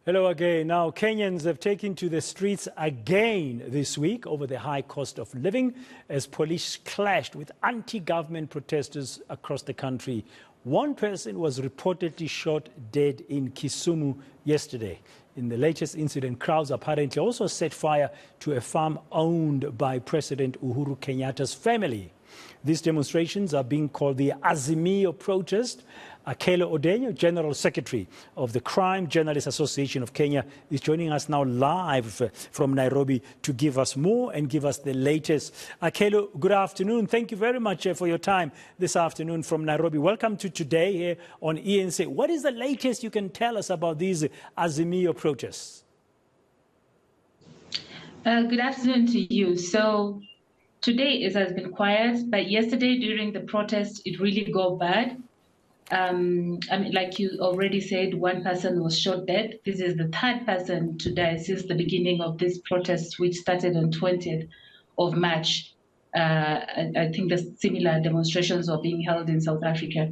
Hello again. Now, Kenyans have taken to the streets again this week over the high cost of living as police clashed with anti-government protesters across the country. One person was reportedly shot dead in Kisumu yesterday. In the latest incident, crowds apparently also set fire to a farm owned by President Uhuru Kenyatta's family. These demonstrations are being called the Azimio Protest. Akello Odenyo, General Secretary of the Crime Journalists Association of Kenya, is joining us now live from Nairobi to give us more and give us the latest. Akello, good afternoon. Thank you very much for your time this afternoon from Nairobi. Welcome to Today here on eNCA. What is the latest you can tell us about these Azimio protests? Good afternoon to you. So today has been quiet, but yesterday during the protest, it really got bad. I mean, like you already said, one person was shot dead. This is the third person to die since the beginning of this protest, which started on 20th of March. I think the similar demonstrations are being held in South Africa.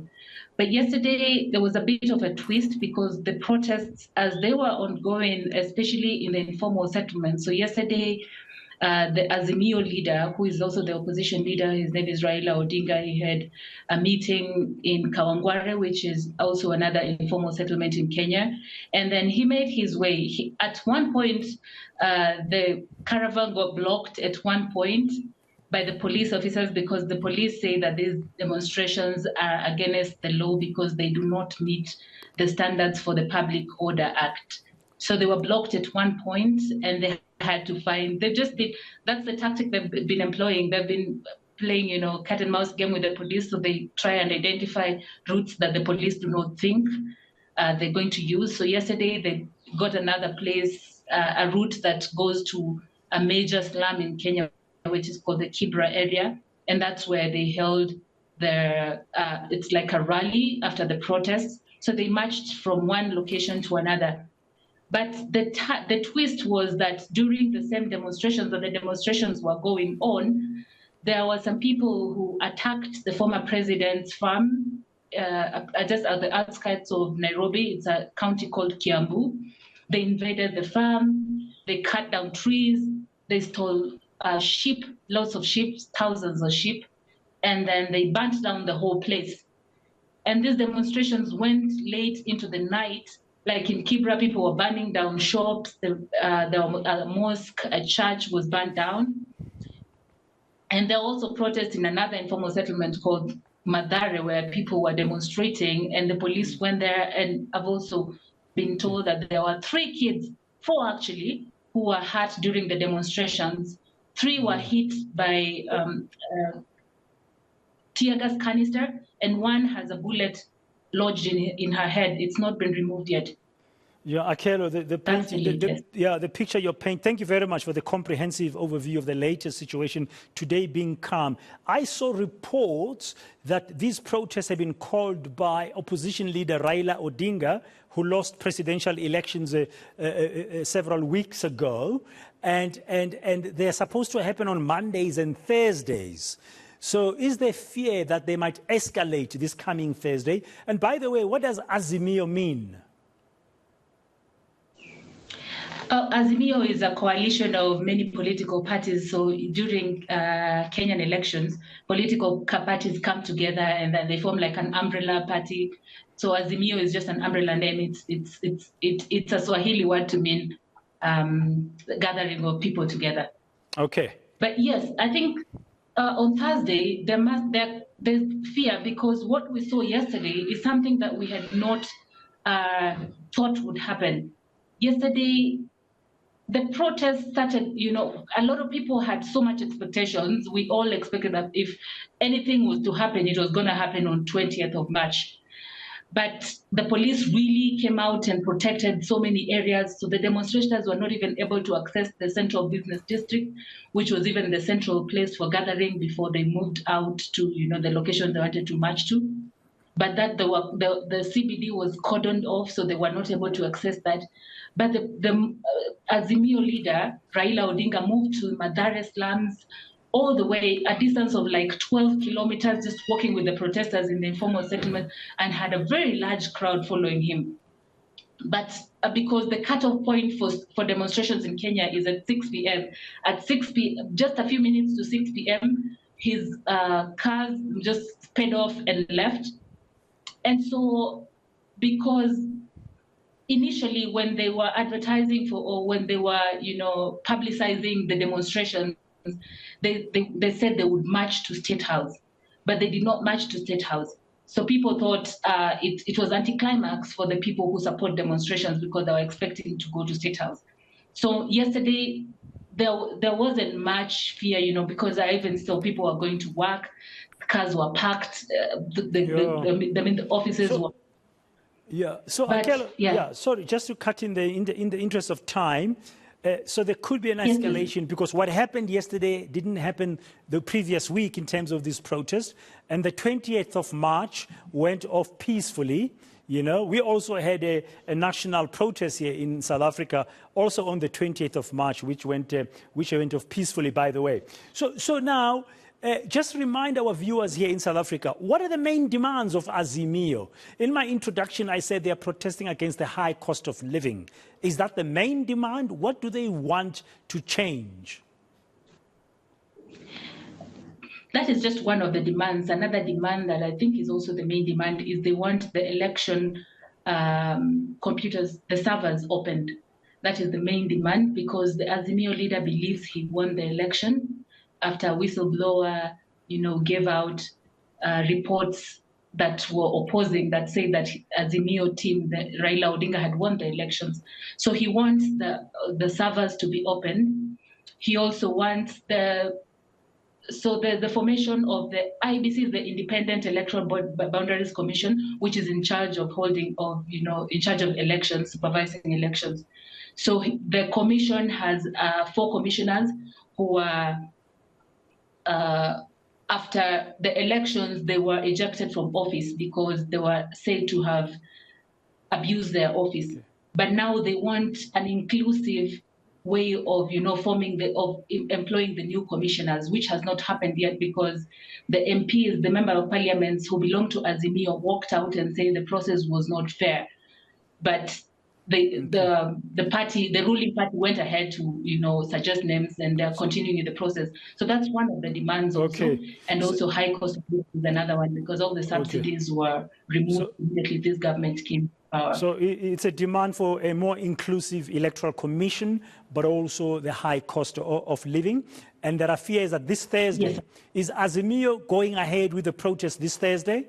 But yesterday, there was a bit of a twist because the protests, as they were ongoing, especially in the informal settlements. So yesterday, the Azimio leader, who is also the opposition leader, his name is Raila Odinga, he had a meeting in Kawangware, which is also another informal settlement in Kenya. And then he made his way. At one point, the caravan got blocked at one point by the police officers because the police say that these demonstrations are against the law because they do not meet the standards for the Public Order Act. So they were blocked at one point and they had to find, that's the tactic they've been employing. They've been playing, cat and mouse game with the police. So they try and identify routes that the police do not think they're going to use. So yesterday they got another place, a route that goes to a major slum in Kenya, which is called the Kibra area. And that's where they held it's like a rally after the protests. So they marched from one location to another. But the twist was that during the same demonstrations, or the demonstrations were going on, there were some people who attacked the former president's farm just at the outskirts of Nairobi. It's a county called Kiambu. They invaded the farm, they cut down trees, they stole sheep, lots of sheep, thousands of sheep, and then they burnt down the whole place. And these demonstrations went late into the night. Like in Kibra, people were burning down shops, the mosque, a church was burnt down. And there were also protests in another informal settlement called Madare, where people were demonstrating and the police went there. And I've also been told that there were 3 kids, 4 actually, who were hurt during the demonstrations. 3 were hit by tear gas canister, and 1 has a bullet lodged in her head. It's not been removed yet. Yeah, Akello, the picture you're painting, thank you very much for the comprehensive overview of the latest situation today being calm. I saw reports that these protests have been called by opposition leader Raila Odinga, who lost presidential elections several weeks ago, and they're supposed to happen on Mondays and Thursdays. So is there fear that they might escalate this coming Thursday? And by the way, what does Azimio mean? Azimio is a coalition of many political parties. So during Kenyan elections, political parties come together and then they form like an umbrella party. So Azimio is just an umbrella name. It's a Swahili word to mean gathering of people together. Okay. But yes, I think on Thursday, there's fear because what we saw yesterday is something that we had not thought would happen. Yesterday, the protest started, a lot of people had so much expectations. We all expected that if anything was to happen, it was going to happen on 20th of March. But the police really came out and protected so many areas. So the demonstrators were not even able to access the central business district, which was even the central place for gathering before they moved out to, the location they wanted to march to. But that the CBD was cordoned off, so they were not able to access that. But the Azimio leader, Raila Odinga, moved to Madare slums, all the way, a distance of like 12 kilometers, just walking with the protesters in the informal settlement, and had a very large crowd following him. But because the cutoff point for demonstrations in Kenya is at 6 p.m. At 6 p.m., just a few minutes to 6 p.m., his cars just sped off and left. And so, because initially when they were advertising for, or when they were, publicizing the demonstrations, they said they would march to State House, but they did not march to State House. So people thought it was anticlimax for the people who support demonstrations because they were expecting to go to State House. So yesterday, there wasn't much fear, because I even saw people were going to work, cars were parked, the offices were. Yeah. So, But, Akello, sorry, just to cut in the interest of time. So there could be an escalation because what happened yesterday didn't happen the previous week in terms of this protest. And the 28th of March went off peacefully. We also had a national protest here in South Africa, also on the 28th of March, which went off peacefully, by the way. So now, just remind our viewers here in South Africa, what are the main demands of Azimio? In my introduction, I said they are protesting against the high cost of living. Is that the main demand? What do they want to change? That is just one of the demands. Another demand that I think is also the main demand is they want the election computers, the servers opened. That is the main demand because the Azimio leader believes he won the election after a whistleblower, gave out reports that were opposing, that say that Azimio team, that Raila Odinga had won the elections. So he wants the servers to be open. He also wants the formation of the IBC, the Independent Electoral Boundaries Commission, which is in charge of in charge of elections, supervising elections. So the commission has 4 commissioners who are, after the elections, they were ejected from office because they were said to have abused their office. Okay. But now they want an inclusive way of, employing the new commissioners, which has not happened yet because the MPs, the member of parliaments who belong to Azimio, walked out and said the process was not fair. But the party, the ruling party, went ahead to suggest names, and they're continuing the process. So that's one of the demands also, and also high cost of living is another one because all the subsidies were removed immediately this government came to power. So it's a demand for a more inclusive electoral commission, but also the high cost of living. And there are fears that this Thursday, is Azimio going ahead with the protest this Thursday?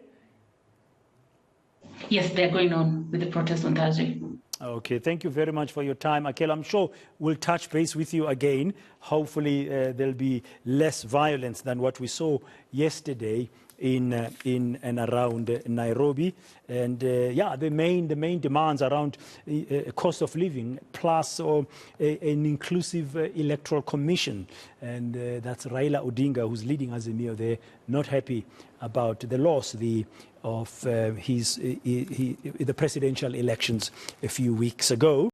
Yes, they're going on with the protest on Thursday. Okay, thank you very much for your time, Akello. I'm sure we'll touch base with you again. Hopefully, there'll be less violence than what we saw yesterday in and around Nairobi. And the main demands around cost of living plus an inclusive electoral commission. And that's Raila Odinga, who's leading Azimio. They're not happy about the loss of the presidential elections a few weeks ago.